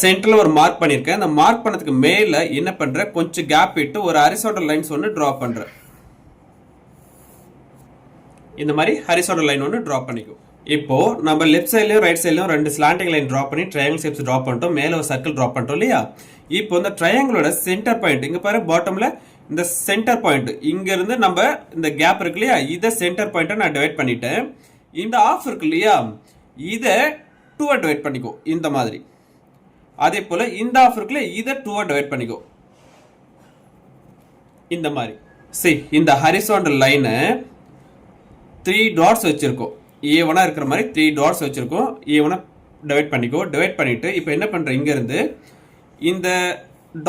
சென்டர்ல ஒரு மார்க் பண்ணிருக்கேன். அந்த மார்க் பண்ணதுக்கு மேல என்ன பண்றேன், கொஞ்சம் கேப் விட்டு ஒரு ஹரிசாண்டல் லைன்ஸ் ஒன்று டிரா பண்றேன். இந்த மாதிரி ஹரிசாண்டல் லைன் ஒன்று டிரா பண்ணிக்கும். இப்போ நம்ம லெஃப்ட் சைட்லயும் ரைட் சைட்லயும் ரெண்டு ஸ்லாண்டிங் லைன் டிரா பண்ணி ட்ரையாங்கிள் ஷேப்ஸ் டிரா பண்ணிட்டோம். மேல ஒரு சர்க்கிள் டிரா பண்ணிட்டோம் இல்லையா? இப்போ இந்த ட்ரையாங்கிளோட சென்டர் பாயிண்ட் இங்க பாரு, பாட்டம்ல இந்த சென்டர் பாயிண்ட் இங்க இருந்து நம்ம இந்த கேப் இருக்கு இல்லையா, இதை சென்டர் பாயிண்ட்டை நான் டிவைட் பண்ணிட்டேன். இந்த ஆஃப் இருக்கு இல்லையா, இதை 2 டிவைட் பண்ணிக்கோ இந்த மாதிரி. அதே போல இந்த ஆஃப் இருக்குல்ல, இதை 2 டிவைட் பண்ணிக்கோ இந்த மாதிரி. சரி, இந்த ஹரிசாண்டல் லைனை 3 டாட்ஸ் வச்சிருக்கோம். A1 இருக்கிற மாதிரி 3 டாட்ஸ் வச்சிருக்கோம். A1 டிவைட் பண்ணிக்கோ. டிவைட் பண்ணிட்டு இப்போ என்ன பண்ற, இங்க இருந்து இந்த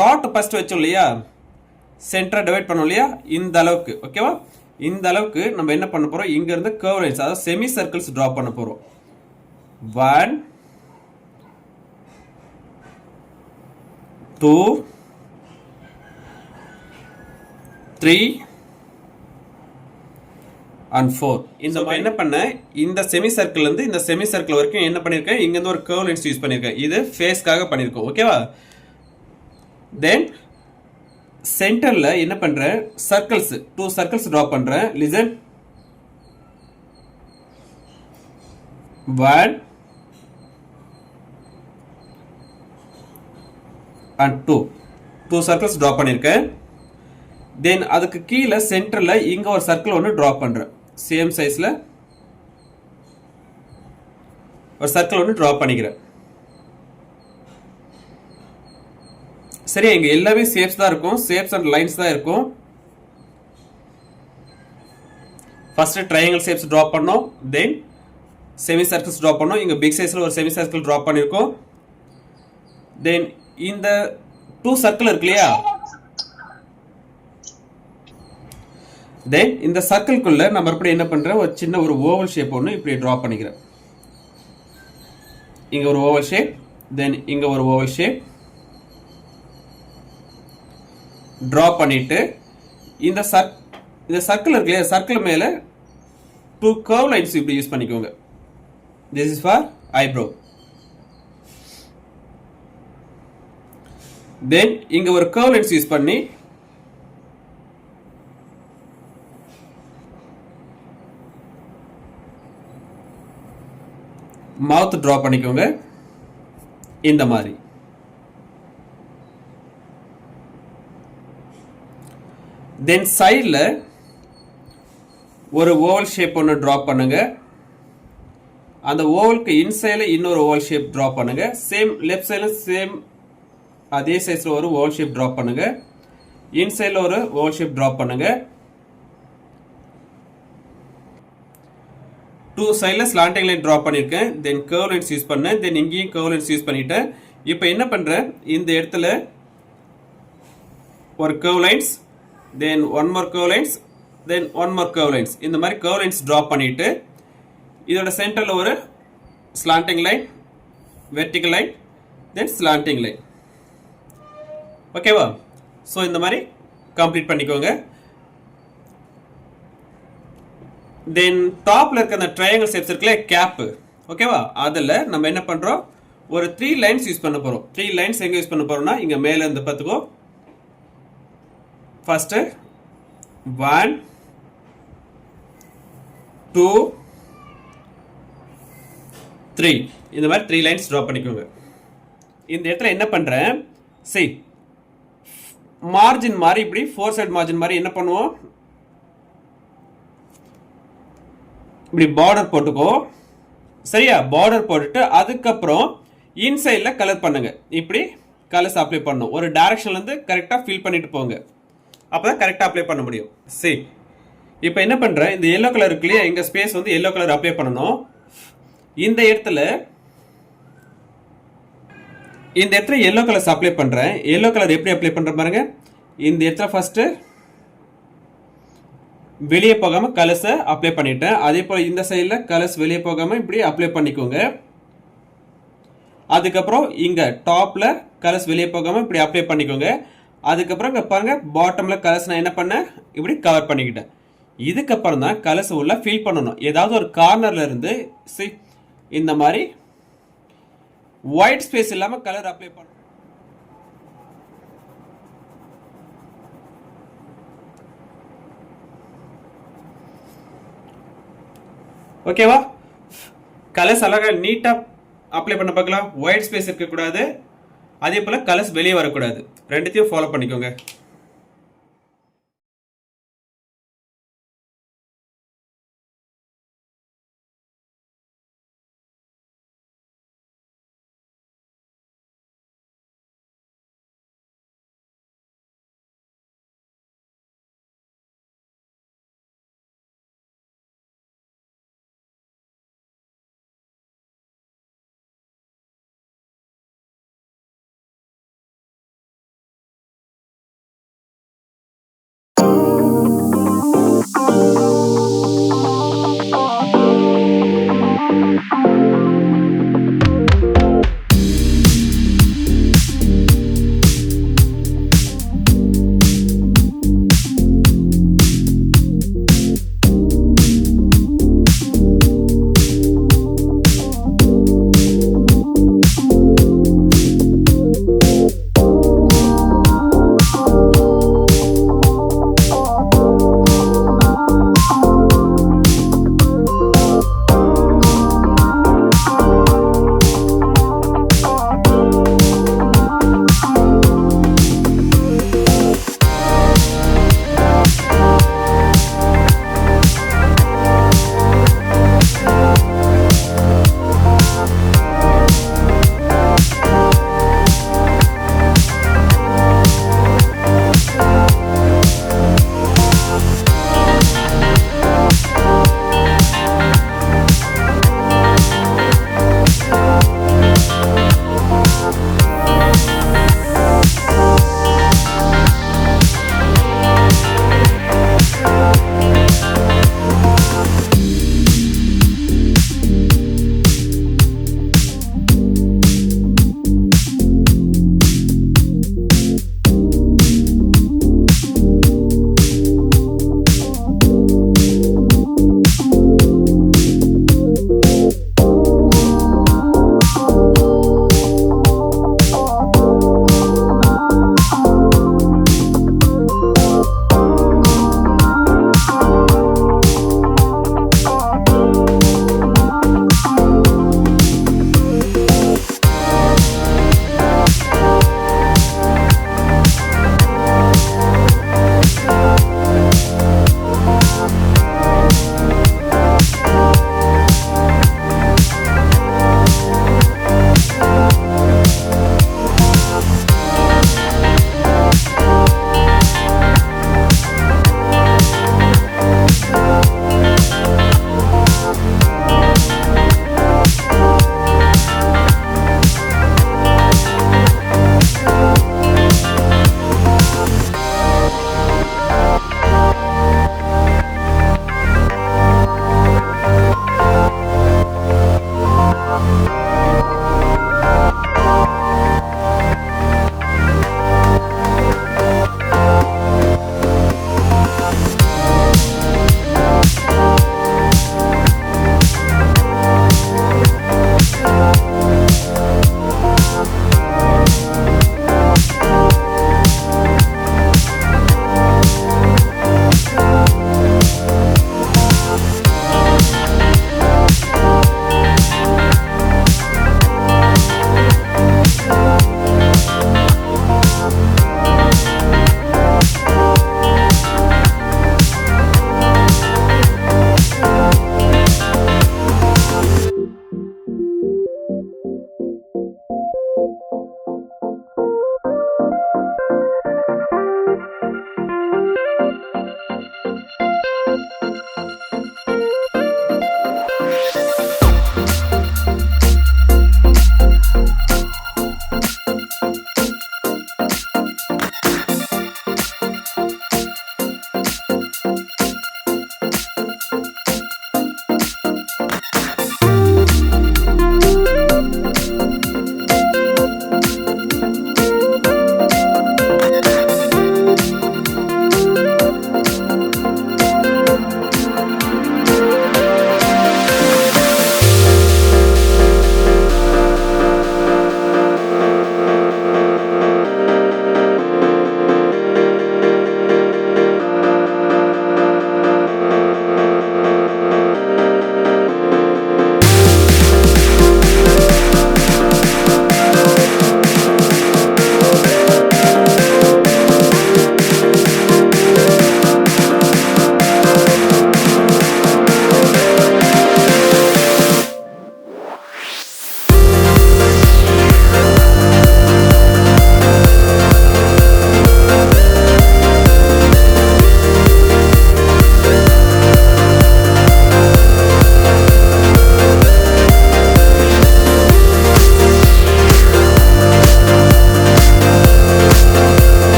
டாட் ஃபர்ஸ்ட் வச்சோம் இல்லையா, சென்டரை டிவைட் பண்ணோம் இல்லையா, இந்த அளவுக்கு. ஓகேவா? இந்த அளவுக்கு நம்ம என்ன பண்ண போறோம், இங்க இருந்து கர்வ் லைன்ஸ் அதாவது செமி சர்க்கிள்ஸ் டிரா பண்ண போறோம். 1 2 3 and 4. இந்த மாதிரி என்ன பண்ண, இந்த செமி சர்க்கிள் இருந்து இந்த செமி சர்க்கிள் வரைக்கும் என்ன பண்ணிருக்கேன், இங்க இருந்து ஒரு கர்வ் லைன்ஸ் யூஸ் பண்ணிருக்கேன். இது ஃபேஸ்க்காக பண்ணிருக்கோம். ஓகேவா? தென் சென்டர்ல என்ன பண்றேன், சர்க்கிள்ஸ் 2 சர்க்கிள்ஸ் டிரா பண்றேன். லிசன். 1 and 2 சர்க்கிள்ஸ் டிரா பண்ணிருக்கேன். தென் அதுக்கு கீழே சென்டர்ல இங்க ஒரு சர்க்கிள் ஒன்று டிரா பண்றேன். சேம் சைஸ்ல ஒரு சர்க்கிள் ஒன்று டிரா பண்ணிக்கிறேன். சரி, இங்க எல்லாமே ஷேப்ஸ் தான் இருக்கும், ஷேப்ஸ் அண்ட் லைன்ஸ் தான் இருக்கும். ஃபர்ஸ்ட் ட்ரையாங்கிள் ஷேப்ஸ் டிரா பண்ணோம். தென் செமி சர்க்கிள்ஸ் டிரா பண்ணோம். இங்க பிக் சைஸ்ல ஒரு செமி சர்க்கிள் டிரா பண்ணிருக்கோம். தென் இந்த 2 சர்க்கிள் இருக்கு இல்லையா, தென் இந்த சர்க்கிள்குள்ள நம்ம மறுபடியும் என்ன பண்றேன், ஒரு சின்ன ஒரு ஓவல் ஷேப் ஒன்று இப்படி டிரா பண்ணிக்கிறேன். இங்க ஒரு ஓவல் ஷேப், தென் இங்க ஒரு ஓவல் ஷேப் டிரா பண்ணிட்டு இந்த சர்க்கிள் இருக்கு இல்லையா, சர்க்கிள் மேல 2 கர்வ் லைன்ஸ் இப்படி யூஸ் பண்ணிக்கோங்க. This is for eyebrow. Then இங்க ஒரு கர்வ் லைன்ஸ் யூஸ் பண்ணி மவுத் டிரா பண்ணிக்கோங்க இந்த மாதிரி. தென் சைடில் ஒரு ஓவல் ஷேப் ஒன்று டிரா பண்ணுங்க. அந்த ஓவலுக்கு இன்சைடில் இன்னொரு ஓவல் ஷேப் டிரா பண்ணுங்க. சேம் லெஃப்ட் சைடில் சேம் அதே சைஸில் ஒரு ஓவல் ஷேப் டிரா பண்ணுங்க. இன்சைடில் ஒரு ஓவல் ஷேப் டிரா பண்ணுங்க. 2 சைடில் ஸ்லாண்டிங் லைன் டிரா பண்ணியிருக்கேன். தென் கர்வ் லைன்ஸ் யூஸ் பண்ணேன். தென் இங்கேயும் கர்வ் லைன்ஸ் யூஸ் பண்ணிட்டேன். இப்போ என்ன பண்ணுறேன், இந்த இடத்துல ஒரு curve lines, then one more curve lines, then one more curve lines. இந்த மாதிரி curve lines draw பண்ணிட்டு இதோட சென்டர்ல ஒரு slanting line, vertical line, then slanting line. ஓகேவா? ஸோ இந்த மாதிரி கம்ப்ளீட் பண்ணிக்கோங்க. தென் டாப்ல இருக்க அந்த ட்ரையாங்கிள் ஷேப்ஸ் இருக்குல்ல, கேப். ஓகேவா? அதில் நம்ம என்ன பண்றோம், ஒரு 3 லைன்ஸ் யூஸ் பண்ண போறோம். 3 லைன்ஸ் எங்க யூஸ் பண்ண போறோம்னா, இங்க மேல இருந்து பார்த்துக்கோ. First 1 2 3 இந்த மாதிரி 3 லைன்ஸ் டிரா பண்ணிக்கோங்க. இந்த இடத்துல என்ன பண்றேன், சரி மார்ஜின் மாதிரி இப்படி 4 சைடு மார்ஜின் மாதிரி என்ன பண்ணுவோம், இப்படி பார்டர் போட்டுக்கோ. சரியா? பார்டர் போட்டுட்டு அதுக்கப்புறம் இன்சைட்ல கலர் பண்ணுங்க. இப்படி கலர்ஸ் அப்ளை பண்ணணும். ஒரு டைரக்ஷன்ல இருந்து கரெக்டா ஃபில் பண்ணிட்டு போங்க. அப்பதான் கரெக்டா அப்ளை பண்ண முடியும். சரி, இப்போ என்ன பண்றேன், இந்த எல்லோ கலர் இருக்கு இல்லையா, எங்க ஸ்பேஸ் வந்து எல்லோ கலர் அப்ளை பண்ணணும். இந்த இடத்துல எல்லோ கலர்ஸ் அப்ளை பண்றேன். எல்லோ கலர் எப்படி அப்ளை பண்ற பாருங்க. இந்த இடத்துல ஃபர்ஸ்ட் வெளியே போகாம கலர்ஸை அப்ளை பண்ணிட்டேன். அதே போல இந்த சைடில் கலர்ஸ் வெளியே போகாம இப்படி அப்ளை பண்ணிக்கோங்க. அதுக்கப்புறம் இங்க டாப்ல கலர்ஸ் வெளியே போகாம இப்படி அப்ளை பண்ணிக்கோங்க. அதுக்கப்புறம் இங்க பாருங்க, பாட்டம்ல கலர்ஸ் நான் என்ன பண்ணேன், இப்படி கவர் பண்ணிக்கிட்டேன். இதுக்கப்புறம் தான் கலர்ஸ் உள்ள ஃபில் பண்ணணும். ஏதாவது ஒரு கார்னர்ல இருந்து இந்த மாதிரி ஒயிட் ஸ்பேஸ் இல்லாம கலர் அப்ளை பண்ணணும். ஓகேவா? கலர்ஸ் அழகா நீட்டா அப்ளை பண்ண பார்க்கலாம். ஒயிட் ஸ்பேஸ் இருக்க கூடாது, அதே போல கலர்ஸ் வெளியே வரக்கூடாது. ரெண்டுத்தையும் ஃபாலோ பண்ணிக்கோங்க.